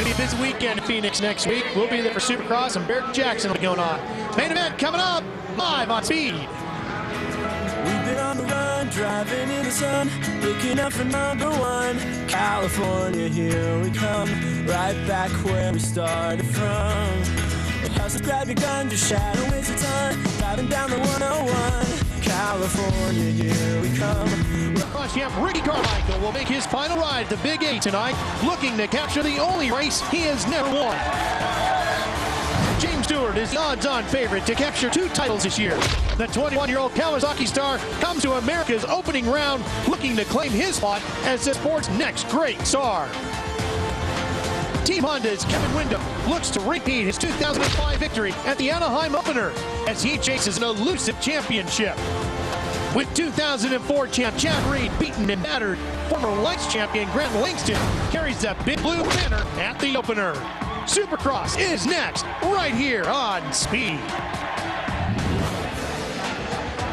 be a busy weekend in Phoenix next week. We'll be there for Supercross, and Barrett Jackson will be going on. Main event coming up live on Speed. We've been on the run, driving in the sun, looking up for #1. California, here we come, right back where we started from. Hustle, grab your gun, just shadow waste your time, driving down the 101. California, here we come. Cross champ Ricky Carmichael will make his final ride at the Big 8 tonight, looking to capture the only race he has never won. James Stewart is the odds-on favorite to capture 2 titles this year. The 21-year-old Kawasaki star comes to America's opening round looking to claim his spot as the sport's next great star. Team Honda's Kevin Windham looks to repeat his 2005 victory at the Anahiem opener as he chases an elusive championship. With 2004 champ Chad Reed beaten and battered, former Lights champion Grant Langston carries the big blue banner at the opener. Supercross is next, right here on Speed.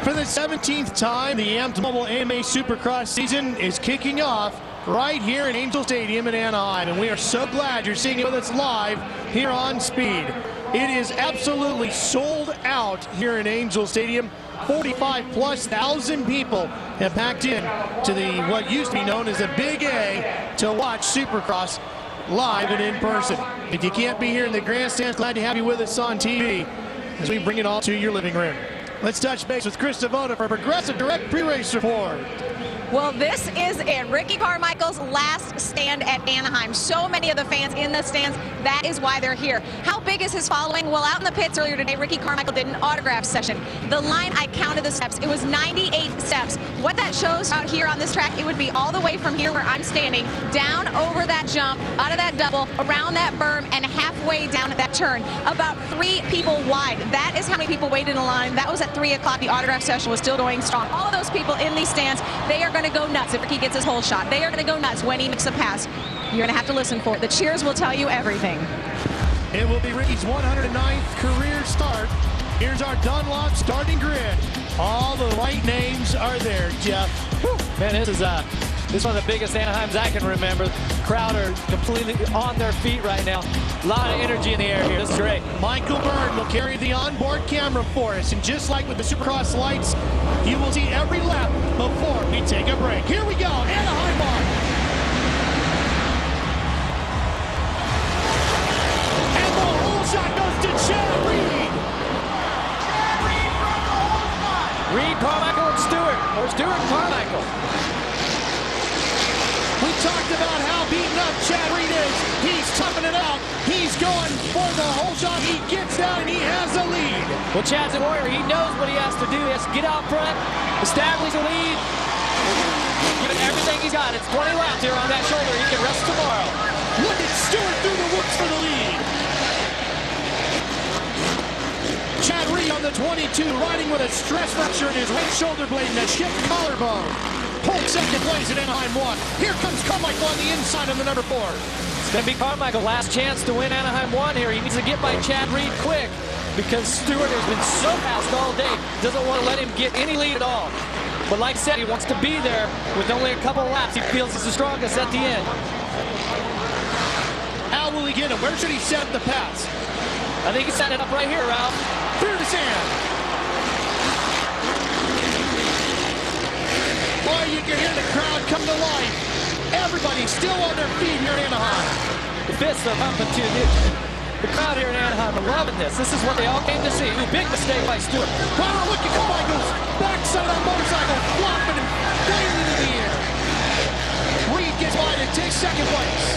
For the 17th time, the Amped Mobile AMA Supercross season is kicking off right here in Angel Stadium in Anaheim, and we are so glad you're seeing it with us live here on Speed. It is absolutely sold out here in Angel Stadium. 45,000+ people have packed in to the what used to be known as the Big A to watch Supercross live and in person. If you can't be here in the grandstands, glad to have you with us on TV as we bring it all to your living room. Let's touch base with Chris Savona for Progressive Direct pre-race report. Well, this is it. Ricky Carmichael's last stand at Anaheim. So many of the fans in the stands, that is why they're here. How big is his following? Well, out in the pits earlier today, Ricky Carmichael did an autograph session. The line, I counted the steps. It was 98 steps. What that shows out here on this track, it would be all the way from here where I'm standing, down over that jump, out of that double, around that berm, and halfway down at that turn. About 3 people wide. That is how many people waited in line. That was at 3 o'clock. The autograph session was still going strong. All of those people in these stands, they are going to go nuts if Ricky gets his whole shot. They are going to go nuts when he makes a pass. You're going to have to listen for it. The cheers will tell you everything. It will be Ricky's 109th career start. Here's our Dunlop starting grid. All the right names are there, Jeff. Whew. Man, this is one of the biggest Anaheims I can remember. Crowd are completely on their feet right now. A lot of energy in the air here. This is great. Michael Byrne will carry the onboard camera for us. And just like with the Supercross lights, you will see every lap before we take a break. Here we go, Anahiem1. And the whole shot goes to Chad Reed. Chad Reed from the whole spot. Reed, Carmichael, and Stewart. Or Stewart and Carmichael. We talked about how beaten up Chad Reed is. He's toughing it out. He's going for the whole shot. He gets down and he has the lead. Well, Chad's a warrior. He knows what he has to do. He has to get out front, establish the lead, give it everything he's got. It's 20 laps here on that shoulder. He can rest tomorrow. Look at Stewart through the whoops for the lead. Chad Reed on the 22, riding with a stress fracture in his right shoulder blade and a chipped collarbone. Holds second place at Anahiem1. Here comes Carmichael on the inside of the number 4. It's going to be Carmichael. Last chance to win Anahiem1 here. He needs to get by Chad Reed quick because Stewart has been so fast all day. Doesn't want to let him get any lead at all. But like I said, he wants to be there with only a couple of laps. He feels he's the strongest at the end. How will he get him? Where should he set the pass? I think he's setting it up right here, Ralph. Through the sand. Boy, you can hear the crowd come to life. Everybody's still on their feet here in Anaheim. The fists are pumping too. The crowd here in Anaheim are loving this. This is what they all came to see. Ooh, big mistake by Stewart. Wow, look at Carmichael's backside on motorcycle, flopping and flying into the air. Reed gets by to take second place.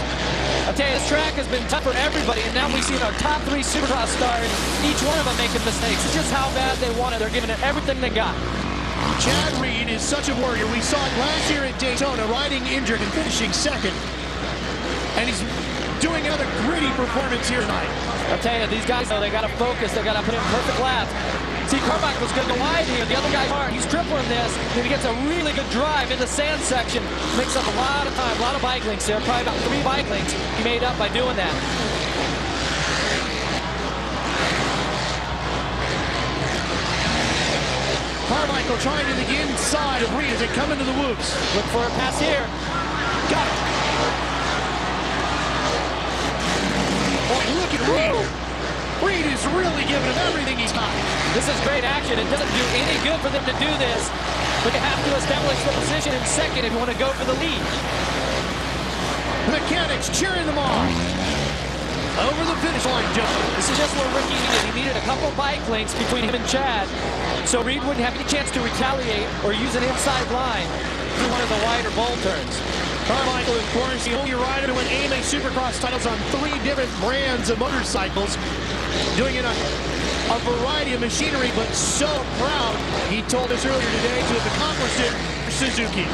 I'll tell you, this track has been tough for everybody, and now we've seen our top 3 Supercross stars, each one of them making mistakes. It's just how bad they want it. They're giving it everything they got. Chad Reed is such a warrior. We saw it last year at Daytona, riding injured and finishing second. And he's doing another gritty performance here tonight. I'll tell you, these guys, though, they got to focus. They got to put in perfect laps. See, Carmichael's going to go wide here. The other guy's hard. He's tripling this. And he gets a really good drive in the sand section. Makes up a lot of time, a lot of bike links there. Probably about 3 bike links he made up by doing that. Carmichael trying to the inside of Reed as they come into the whoops. Look for a pass here. Got it. really giving him everything he's got. This is great action. It doesn't do any good for them to do this, but you have to establish the position in second if you want to go for the lead. Mechanics cheering them on. Over the finish line, Joe. This is just what Ricky needed. He needed a couple bike lengths between him and Chad, so Reed wouldn't have any chance to retaliate or use an inside line through one of the wider bowl turns. Carmichael, of course, the only rider to win AMA Supercross titles on 3 different brands of motorcycles, doing it on a variety of machinery, but so proud, he told us earlier today, to have accomplished it for Suzuki.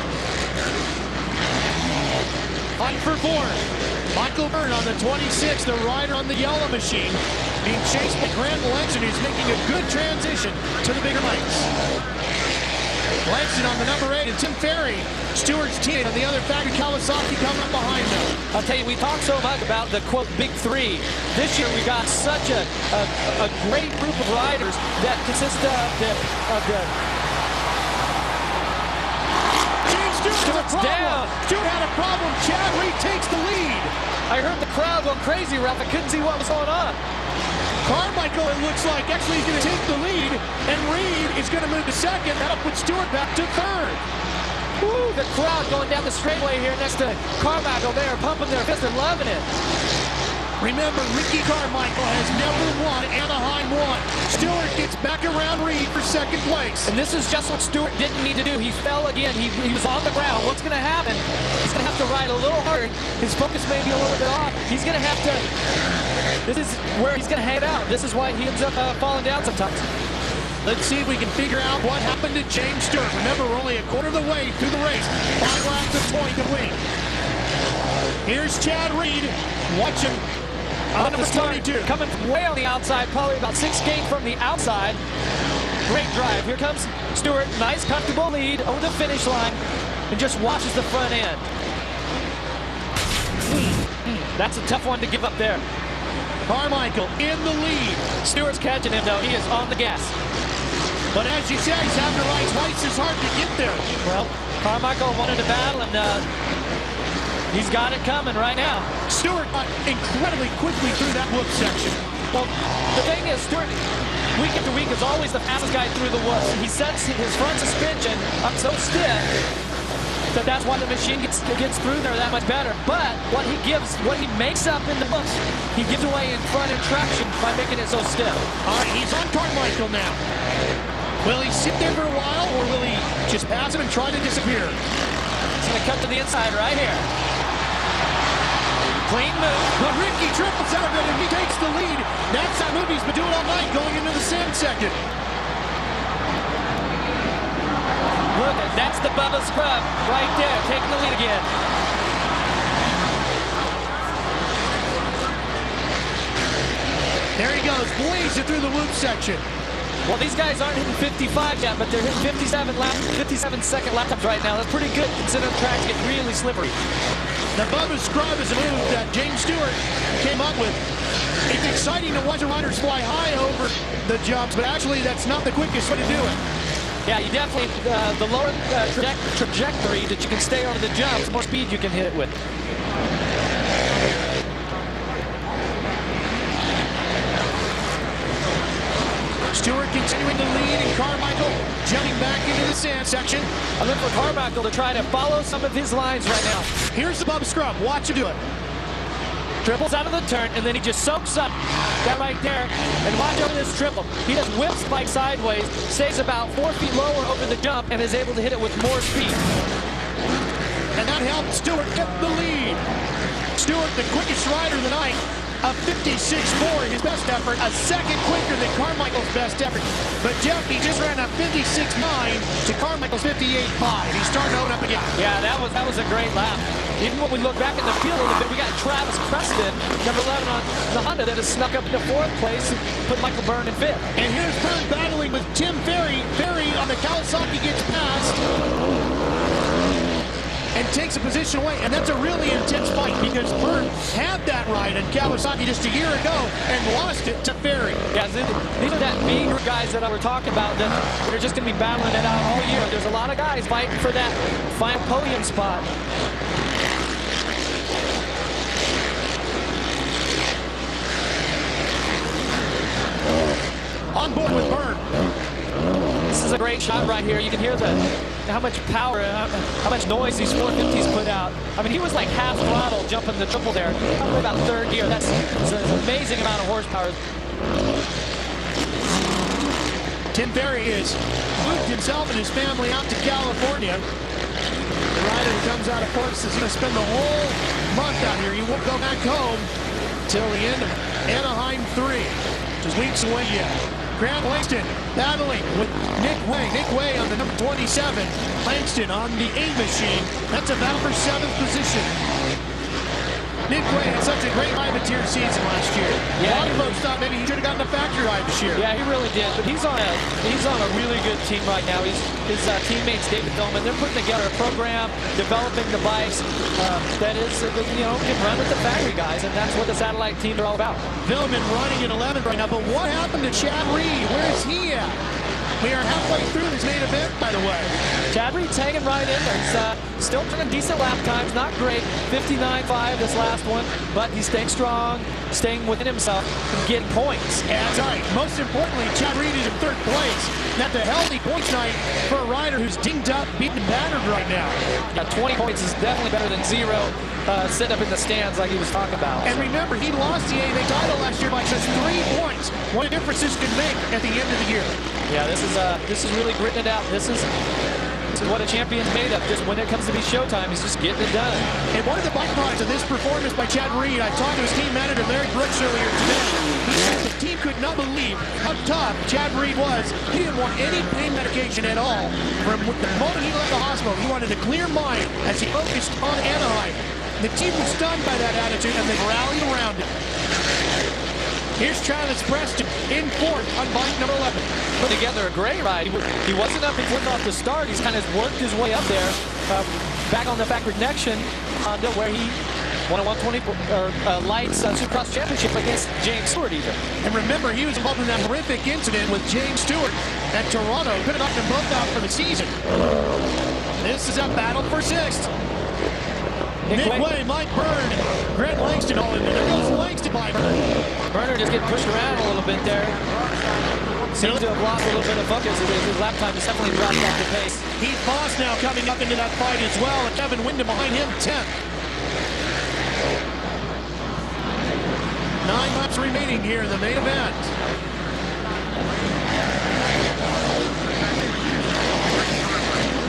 Fight for 4. Michael Byrne on the 26th, the rider on the yellow machine, being chased by Grant Langston, who's making a good transition to the bigger bikes. Langston on the number 8, and Tim Ferry, Stewart's teammate on the other factory, Kawasaki, coming up behind them. I'll tell you, we talk so much about the, quote, big 3. This year we got such a great group of riders that consist of the Stewart's down. Stewart had a problem. Chad Reed takes the lead. I heard the crowd go crazy, Ralph. I couldn't see what was going on. Carmichael, it looks like, actually is going to take the lead, and Reed is going to move to second. That'll put Stewart back to 3rd. Woo, the crowd going down the straightaway here next to Carmichael. They are pumping their fists. They're loving it. Remember, Ricky Carmichael has never won Anahiem1. Stewart gets back around Reed for 2nd place. And this is just what Stewart didn't need to do. He fell again. He was on the ground. What's going to happen? He's going to have to ride a little harder. His focus may be a little bit off. He's going to have to... This is where he's going to hang it out. This is why he ends up falling down sometimes. Let's see if we can figure out what happened to James Stewart. Remember, we're only a quarter of the way through the race. 5 laps of point complete. Here's Chad Reed. Watch him. On number 22. Coming way on the outside, probably about 6 gates from the outside. Great drive. Here comes Stewart. Nice, comfortable lead over the finish line and just watches the front end. That's a tough one to give up there. Carmichael in the lead. Stewart's catching him, though. He is on the gas. But as you said, he's having to ride twice as hard to get there. Well, Carmichael wanted to battle, and he's got it coming right now. Stewart got incredibly quickly through that whoop section. Well, the thing is, Stewart, week after week, is always the fastest guy through the whoops. He sets his front suspension up so stiff that that's why the machine gets through there that much better. But what he makes up in the whoops, he gives away in front in traction by making it so stiff. All right, he's on Carmichael now. Will he sit there for a while, or will he just pass him and try to disappear? He's going to cut to the inside right here. Clean move. But Ricky triples out of it, and he takes the lead. That's that move he's been doing all night, going into the sand second. Look, that's the Bubba Scrub right there, taking the lead again. There he goes, blazing through the whoop section. Well, these guys aren't hitting 55 yet, but they're hitting 57-second lap times right now. That's pretty good considering the tracks get really slippery. The Bubba Scrub is a move that James Stewart came up with. It's exciting to watch the riders fly high over the jumps, but actually that's not the quickest way to do it. Yeah, you definitely, the lower trajectory that you can stay over the jumps, the more speed you can hit it with. Stewart continuing to lead, and Carmichael jumping back into the sand section. I look for Carmichael to try to follow some of his lines right now. Here's the Bubba Scrub. Watch him do it. Triples out of the turn, and then he just soaks up that right there. And watch over this triple. He just whips bike sideways, stays about 4 feet lower over the jump, and is able to hit it with more speed. And that helped Stewart get the lead. Stewart, the quickest rider of the night, a 56.4, his best effort, a second quicker than Carmichael's best effort. But Jeff, he just ran a 56.9 to Carmichael's 58.5. He's starting to open up again. Yeah, that was a great lap. Even when we look back at the field a little bit, we got Travis Preston, number 11 on the Honda, that has snuck up into 4th place and put Michael Byrne in 5th. And here's Byrne battling with Tim Ferry. Ferry on the Kawasaki gets past and takes a position away, and that's a really intense fight because Byrne had that ride in Kawasaki just a year ago and lost it to Ferry. Yeah, these are that meager guys that I were talking about that are just going to be battling it out all year. There's a lot of guys fighting for that final podium spot. great shot right here. You can hear how much power, how much noise these 450s put out. I mean, he was like half throttle jumping the triple there, probably about third gear. That's an amazing amount of horsepower. Tim Berry has moved himself and his family out to California. The rider who comes out of port says he's going to spend the whole month out here. He won't go back home till the end of Anaheim 3, which is weeks away yet. Grant Langston battling with Nick Way. Nick Way on the number 27. Langston on the 8 machine. That's a battle for 7th position. Nick Way had such a great privateer season last year. Yeah. A lot of folks thought maybe he should have gotten a factory ride this year. Yeah, he really did. But he's on a really good team right now. His teammates, David Dillman, they're putting together a program, developing the bikes that is, can run with the factory guys, and that's what the satellite teams are all about. Dillman running in 11th right now, but what happened to Chad Reed? Where is he at? We are halfway through this main event, by the way. Chad Reed's hanging right in there. He's still running decent lap times, not great. 59.5 this last one, but he's staying strong, staying within himself, and getting points. Yeah, that's right. Most importantly, Chad Reed is in 3rd place. That's a healthy points night for a rider who's dinged up, beaten, and battered right now. Yeah, 20 points is definitely better than 0 sitting up in the stands like he was talking about. And remember, he lost the AMA title last year by just 3 points. What a difference this could make at the end of the year. Yeah, this is really gritting it out. This is what a champion's made of. Just when it comes to be showtime, he's just getting it done. And one of the byproducts of this performance by Chad Reed, I talked to his team manager, Larry Brooks, earlier today. He said the team could not believe how tough Chad Reed was. He didn't want any pain medication at all. From the moment he left the hospital, he wanted a clear mind as he focused on Anaheim. The team was stunned by that attitude, and they rallied around it. Here's Travis Preston in 4th on bike number 11. Put together a great ride. He wasn't up and flipped off the start. He's kind of worked his way up there, back on the factory connection, where he won a 124 lights Supercross championship against James Stewart even. And remember, he was involved in that horrific incident with James Stewart at Toronto. Could have knocked them both out for the season. This is a battle for 6th. Nick Way, Mike Byrne, Grant Langston all in there. There goes Langston by Byrne. Burner just getting pushed around a little bit there. Seems to have lost a little bit of focus. His lap time has definitely dropped off the pace. Heath Foss now coming up into that fight as well, and Kevin Windham behind him, 10th. 9 laps remaining here in the main event.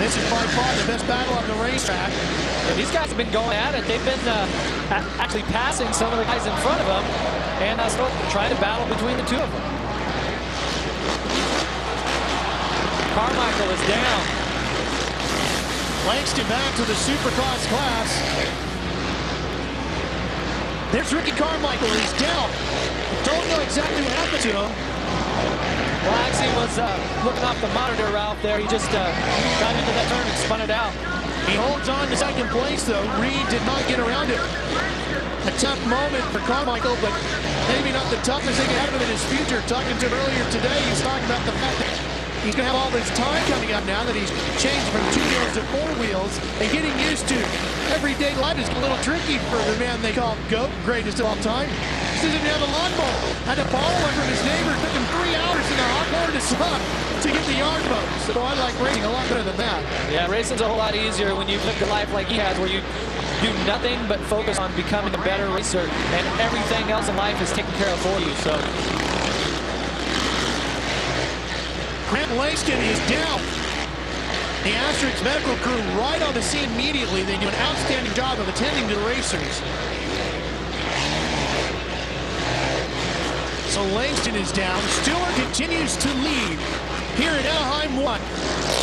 This is by far the best battle on the racetrack. And these guys have been going at it. They've been actually passing some of the guys in front of them, and still trying to battle between the two of them. Carmichael is down. Langston back to the Supercross class. There's Ricky Carmichael. He's down. Don't know exactly what happened to him. Well, actually, he was looking off the monitor out there. He just got into that turn and spun it out. He holds on to 2nd place, though. Reed did not get around it. A tough moment for Carmichael, but maybe not the toughest thing ahead of him in his future. Talking to him earlier today, he's talking about the fact that he's going to have all this time coming up now that he's changed from 2 wheels to 4 wheels, and getting used to everyday life is a little tricky for the man they call GOAT, greatest of all time. He doesn't have a lawnmower. Had to borrow one from his neighbor. It took him 3 hours in the hot Florida sun to get the yard mower. So I like racing a lot better than that. Yeah, racing's a whole lot easier when you've lived a life like he has, where you do nothing but focus on becoming a better racer, and everything else in life is taken care of for you. So Grant Langston is down. The Asterix medical crew right on the scene immediately. They do an outstanding job of attending to the racers. So Langston is down. Stewart continues to lead here at Anahiem 1.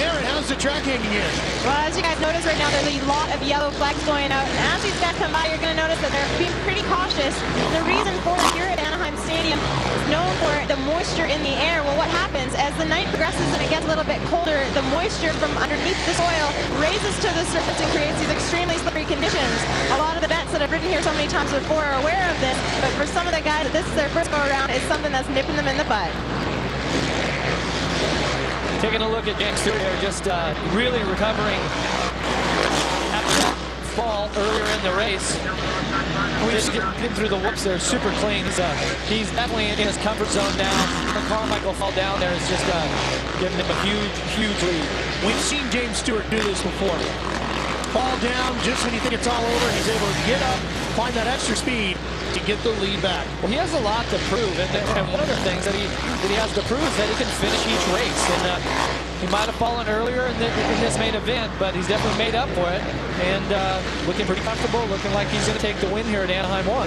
Aaron, how's the track hanging in? Well, as you guys notice right now, there's a lot of yellow flags going out. And as these guys come by, you're going to notice that they're being pretty cautious. The reason for it here at Anaheim Stadium is known for the moisture in the air. Well, what happens as the night progresses and it gets a little bit colder, the moisture from underneath the soil raises to the surface and creates these extremely slippery conditions. A lot of the vets that have ridden here so many times before are aware of this, but for some of the guys, this is their first go around, it's something that's nipping them in the butt. taking a look at James Stewart here, just really recovering after that fall earlier in the race. Just getting through the whoops there, super clean. He's definitely in his comfort zone now. The Carmichael fall down there is just giving him a huge lead. We've seen James Stewart do this before. Fall down just when you think it's all over. He's able to get up, find that extra speed to get the lead back. Well, he has a lot to prove, and one of the things that he has to prove is that he can finish each race. And he might have fallen earlier in this main event, but he's definitely made up for it, and looking pretty comfortable, looking like he's going to take the win here at Anahiem 1.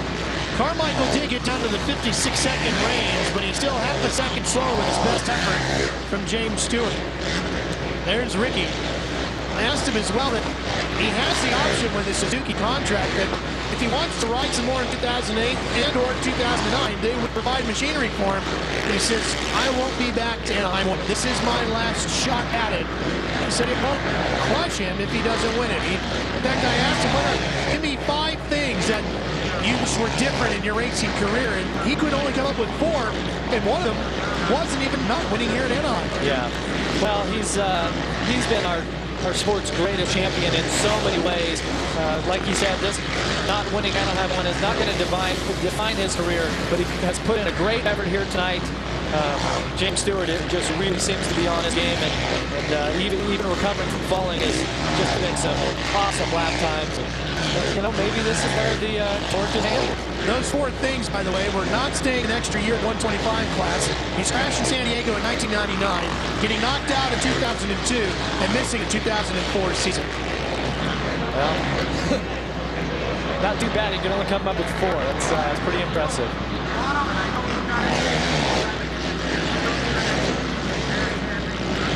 Carmichael did get down to the 56-second range, but he's still half a second slower with his best effort from James Stewart. There's Ricky. I asked him as well that he has the option with his Suzuki contract that if he wants to ride some more in 2008 and or 2009, they would provide machinery for him. And he says, I won't be back to Anahiem 1. This is my last shot at it. He said it won't crush him if he doesn't win it. In fact, I asked him, give me 5 things that you were different in your racing career, and he could only come up with 4, and one of them wasn't even not winning here at Anaheim. Yeah, well, he's been our sport's greatest champion in so many ways. Like you said, this not winning Anahiem 1 is not going to define his career, but he has put in a great effort here tonight. James Stewart just really seems to be on his game, and even recovering from falling has just been some awesome lap times. You know, maybe this is where the torch is handled. Those 4 things, by the way, were not staying an extra year at 125 class. He's crashed in San Diego in 1999, getting knocked out in 2002, and missing a 2004 season. Well, not too bad. He can only come up with 4. That's pretty impressive.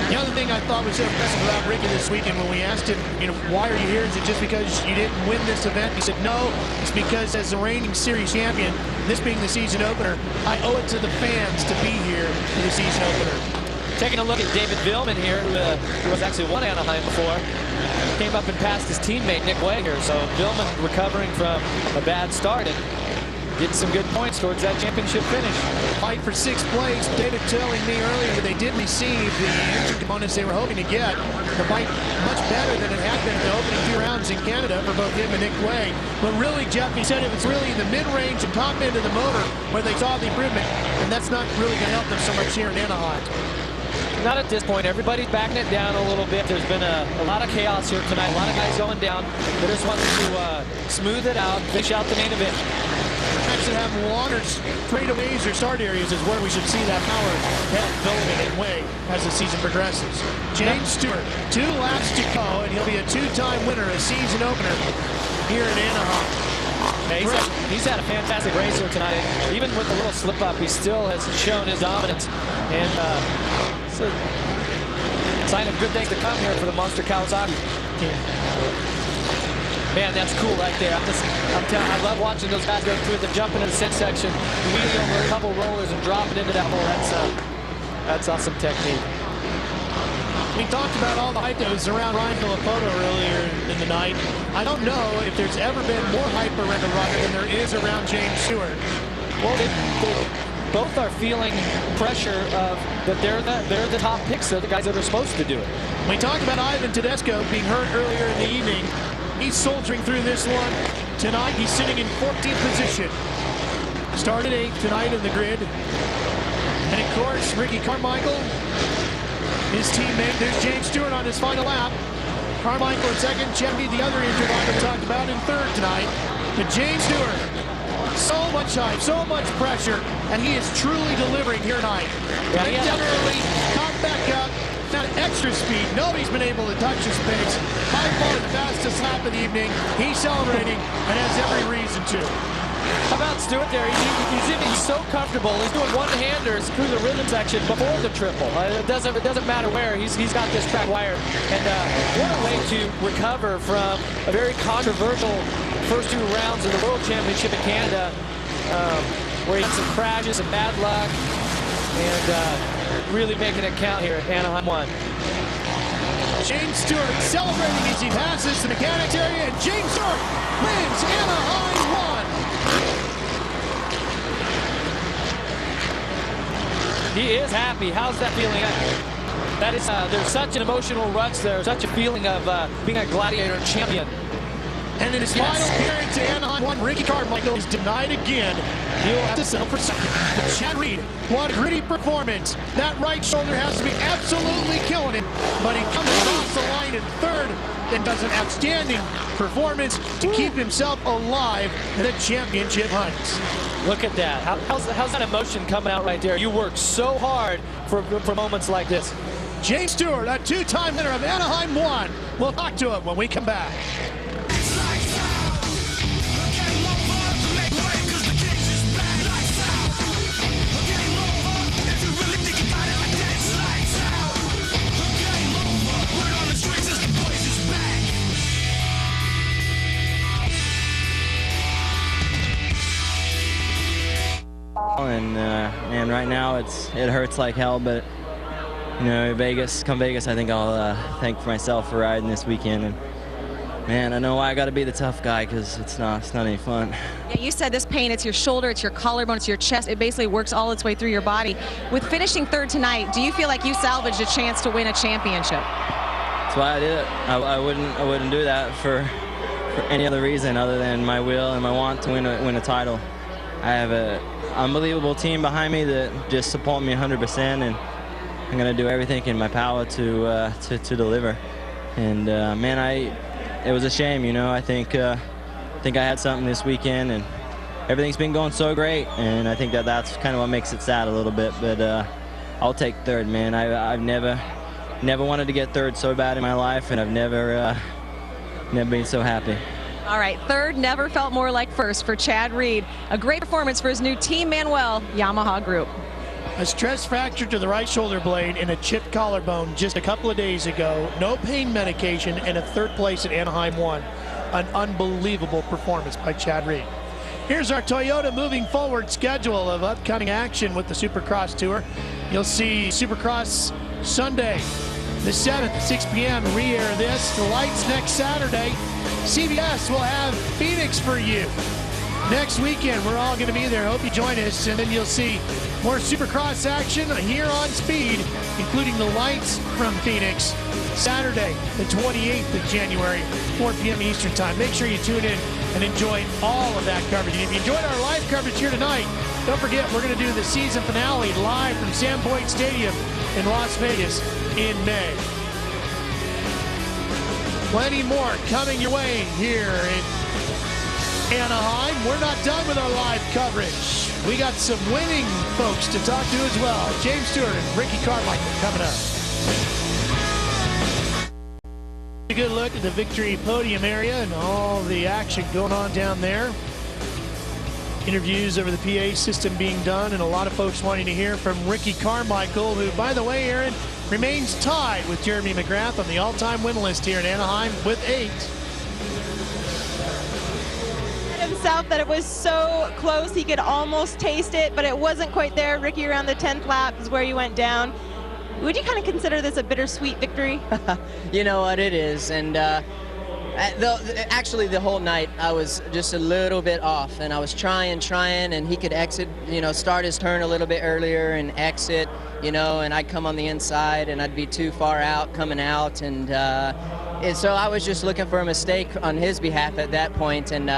The other thing I thought was so impressive about Ricky this weekend when we asked him, why are you here? Is it just because you didn't win this event? He said, no, it's because as the reigning series champion, this being the season opener, I owe it to the fans to be here for the season opener. Taking a look at David Villman here, who has actually won Anaheim before. Came up and passed his teammate Nick Way here, so Villman recovering from a bad start and getting some good points towards that championship finish. Fight for 6th place. David telling me earlier that they did receive the engine components they were hoping to get. The bike much better than it had been in the opening 2 rounds in Canada for both him and Nick Way. But really, Jeff, he said it was really in the mid-range and top end of the motor where they saw the improvement, and that's not really going to help them so much here in Anaheim. Not at this point. Everybody's backing it down a little bit. There's been a lot of chaos here tonight. A lot of guys going down. They just want to smooth it out, finish out the main event. Tracks that have longer straightaways or start areas is where we should see that power head Villman and Way as the season progresses. James Stewart, 2 laps to go, and he'll be a 2-time winner, a season opener here in Anaheim. Yeah, he's had a fantastic race here tonight. Even with a little slip up, he still has shown his dominance, and it's a sign of good things to come here for the Monster Kawasaki team. Man, that's cool right there. I'm telling you, I love watching those guys go through the jump into the sit section, immediately over a couple rollers and drop it into that hole. That's awesome technique. We talked about all the hype that was around Ryan Filippoto earlier in the night. I don't know if there's ever been more hype around a runner than there is around James Stewart. Well, they both are feeling pressure of that they're the top picks. They're the guys that are supposed to do it. We talked about Ivan Tedesco being hurt earlier in the evening. He's soldiering through this one. Tonight, he's sitting in 14th position. Started 8th tonight in the grid. And of course, Ricky Carmichael, his teammate. There's James Stewart on his final lap. Carmichael in 2nd. Chevy, the other injured one we talked about, in 3rd tonight. But James Stewart, so much hype, so much pressure, and he is truly delivering here tonight. Right down early, come back up. That extra speed, nobody's been able to touch his pace. By far the fastest lap of the evening. He's celebrating and has every reason to. How about Stewart there? He's so comfortable. He's doing one-handers through the rhythm section before the triple. It doesn't matter where. He's got this track wired. And what a way to recover from a very controversial first 2 rounds of the World Championship in Canada, where he had some crashes and bad luck, and really making it count here at Anahiem 1. James Stewart celebrating as he passes the mechanics area, and James Stewart wins Anahiem 1. He is happy. How's that feeling? That is, there's such an emotional rush there, such a feeling of being a gladiator champion. And in his final appearance at Anaheim 1, Ricky Carmichael is denied again. He'll have to settle for second. But Chad Reed, what a gritty performance. That right shoulder has to be absolutely killing him. But he comes across the line in third and does an outstanding performance to keep himself alive in the championship hunt. Look at that. How's that emotion coming out right there? You work so hard for moments like this. James Stewart, a two-time winner of Anaheim 1. We'll talk to him when we come back. And man, right now it hurts like hell, but you know, come Vegas, I think I'll thank myself for riding this weekend. And man, I know I got to be the tough guy because it's not any fun. Yeah, you said this pain, it's your shoulder, it's your collarbone, it's your chest. It basically works all its way through your body. With finishing third tonight, do you feel like you salvaged a chance to win a championship? That's why I did it. I wouldn't do that for any other reason other than my will and my want to win a title. I have an unbelievable team behind me that just support me 100%, and I'm going to do everything in my power to deliver. And man, it was a shame, you know. I think I had something this weekend, and everything's been going so great, and I think that's kind of what makes it sad a little bit. But I'll take third, man. I've never wanted to get third so bad in my life, and I've never been so happy. All right, third never felt more like first for Chad Reed. A great performance for his new Team Manuel Yamaha group. A stress fracture to the right shoulder blade and a chipped collarbone just a couple of days ago. No pain medication and a third place at Anaheim 1. An unbelievable performance by Chad Reed. Here's our Toyota moving forward schedule of upcoming action with the Supercross Tour. You'll see Supercross Sunday, the 7th at 6 p.m. Re-air this. The lights next Saturday. CBS will have Phoenix for you. Next weekend, we're all going to be there. Hope you join us. And then you'll see more Supercross action here on Speed, including the lights from Phoenix, Saturday, the 28th of January, 4 p.m. Eastern Time. Make sure you tune in and enjoy all of that coverage. And if you enjoyed our live coverage here tonight, don't forget, we're going to do the season finale live from Sam Boyd Stadium in Las Vegas in May. Plenty more coming your way here in Anaheim. We're not done with our live coverage. We got some winning folks to talk to as well. James Stewart and Ricky Carmichael coming up. A good look at the victory podium area and all the action going on down there. Interviews over the PA system being done, and a lot of folks wanting to hear from Ricky Carmichael, who, by the way, Aaron, remains tied with Jeremy McGrath on the all-time win list here in Anaheim with 8. Himself that it was so close he could almost taste it, but it wasn't quite there. Ricky, around the 10th lap is where you went down. Would you kind of consider this a bittersweet victory? You know what, it is. And actually the whole night I was just a little bit off, and I was trying, and he could exit, you know, start his turn a little bit earlier and exit, you know, and I'd come on the inside and I'd be too far out coming out, and so I was just looking for a mistake on his behalf at that point, and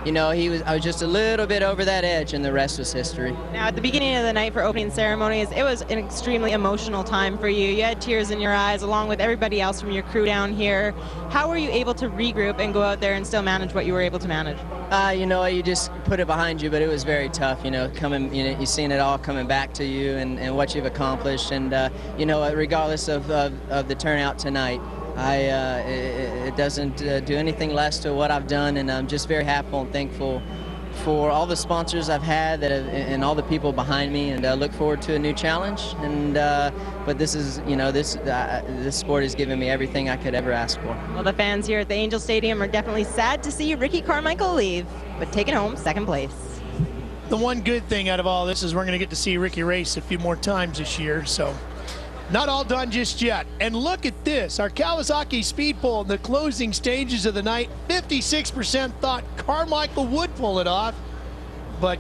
you know, I was just a little bit over that edge, and the rest was history. Now, at the beginning of the night for opening ceremonies, it was an extremely emotional time for you. You had tears in your eyes along with everybody else from your crew down here. How were you able to regroup and go out there and still manage what you were able to manage? You know, you just put it behind you, but it was very tough, you know, you've seen it all coming back to you, and what you've accomplished, and you know, regardless of the turnout tonight, it doesn't do anything less to what I've done, and I'm just very happy and thankful for all the sponsors I've had and all the people behind me, and look forward to a new challenge. And but this is, you know, this sport has given me everything I could ever ask for. Well, the fans here at the Angel Stadium are definitely sad to see Ricky Carmichael leave, but taking home second place. The one good thing out of all this is we're going to get to see Ricky race a few more times this year, so not all done just yet. And look at this, our Kawasaki speed poll in the closing stages of the night. 56% thought Carmichael would pull it off, but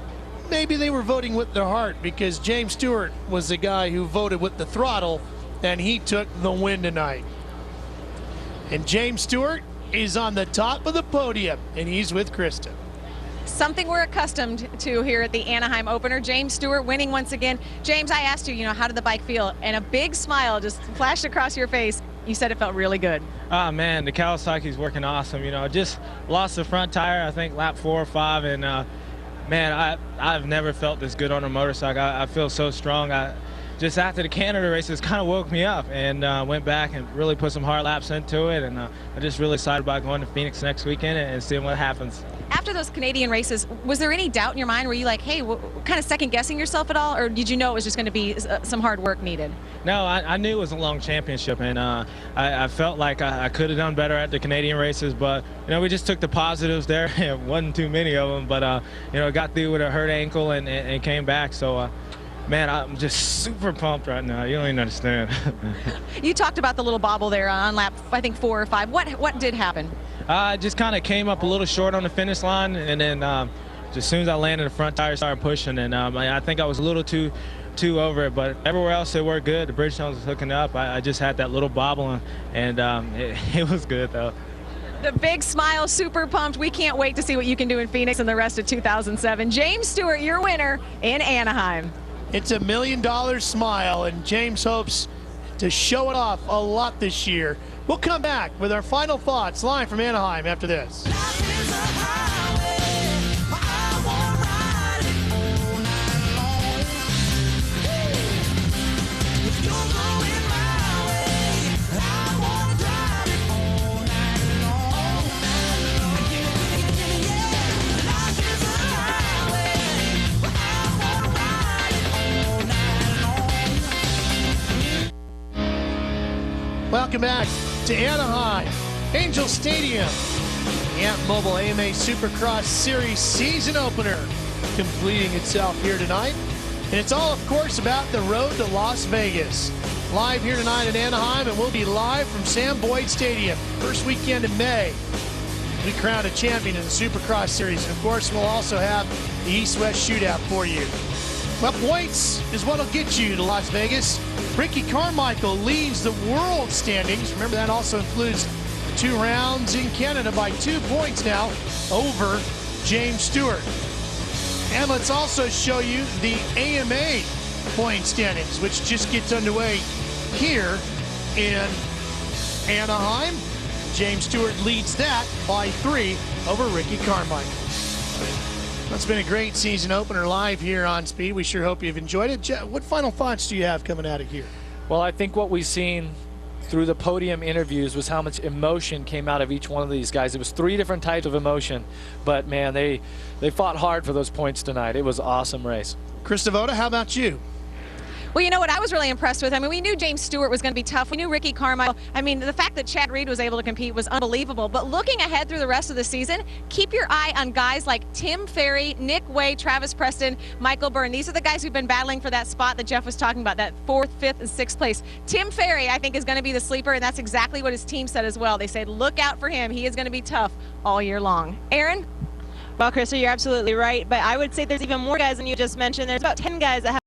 maybe they were voting with their heart, because James Stewart was the guy who voted with the throttle, and he took the win tonight. And James Stewart is on the top of the podium, and he's with Krista. Something we're accustomed to here at the Anaheim opener. James Stewart winning once again. James, I asked you, how did the bike feel? And a big smile just flashed across your face. You said it felt really good. Oh man, the Kawasaki's working awesome. Just lost the front tire, I think lap 4 or 5, and man, I've never felt this good on a motorcycle. I feel so strong. Just after the Canada races, kind of woke me up, and went back and really put some hard laps into it, and I'm just really excited about going to Phoenix next weekend and seeing what happens. After those Canadian races, was there any doubt in your mind? Were you like, hey, kind of second guessing yourself at all, or did you know it was just going to be some hard work needed? No, I knew it was a long championship, and I felt like I could have done better at the Canadian races, but we just took the positives there. It wasn't too many of them, but got through with a hurt ankle and came back. So man, I'm just super pumped right now. You don't even understand. You talked about the little bobble there on lap, I think 4 or 5. What did happen? I just kind of came up a little short on the finish line, and then just as soon as I landed, the front tire started pushing, and I think I was a little too over it, but everywhere else it worked good. The Bridgestone was hooking up. I just had that little bobble, and it was good, though. The big smile, super pumped. We can't wait to see what you can do in Phoenix and the rest of 2007. James Stewart, your winner in Anaheim. It's $1 million smile, and James hopes to show it off a lot this year. We'll come back with our final thoughts live from Anaheim after this. Welcome back to Anaheim, Angel Stadium. The Amp Mobile AMA Supercross Series season opener completing itself here tonight. And it's all, of course, about the road to Las Vegas. Live here tonight in Anaheim, and we'll be live from Sam Boyd Stadium. First weekend in May, we crown a champion in the Supercross Series. And of course, we'll also have the East-West Shootout for you. Well, points is what'll get you to Las Vegas. Ricky Carmichael leads the world standings. Remember, that also includes the 2 rounds in Canada by 2 points now over James Stewart. And let's also show you the AMA point standings, which just gets underway here in Anaheim. James Stewart leads that by 3 over Ricky Carmichael. It's been a great season opener live here on Speed. We sure hope you've enjoyed it. What final thoughts do you have coming out of here? Well, I think what we've seen through the podium interviews was how much emotion came out of each one of these guys. It was 3 different types of emotion, but man, they fought hard for those points tonight. It was an awesome race. Krista Voda, how about you? Well, you know what I was really impressed with? I mean, we knew James Stewart was going to be tough. We knew Ricky Carmichael. I mean, the fact that Chad Reed was able to compete was unbelievable. But looking ahead through the rest of the season, keep your eye on guys like Tim Ferry, Nick Way, Travis Preston, Michael Byrne. These are the guys who've been battling for that spot that Jeff was talking about, that 4th, 5th, and 6th place. Tim Ferry, I think, is going to be the sleeper, and that's exactly what his team said as well. They said, look out for him. He is going to be tough all year long. Aaron? Well, Krista, you're absolutely right, but I would say there's even more guys than you just mentioned. There's about 10 guys that have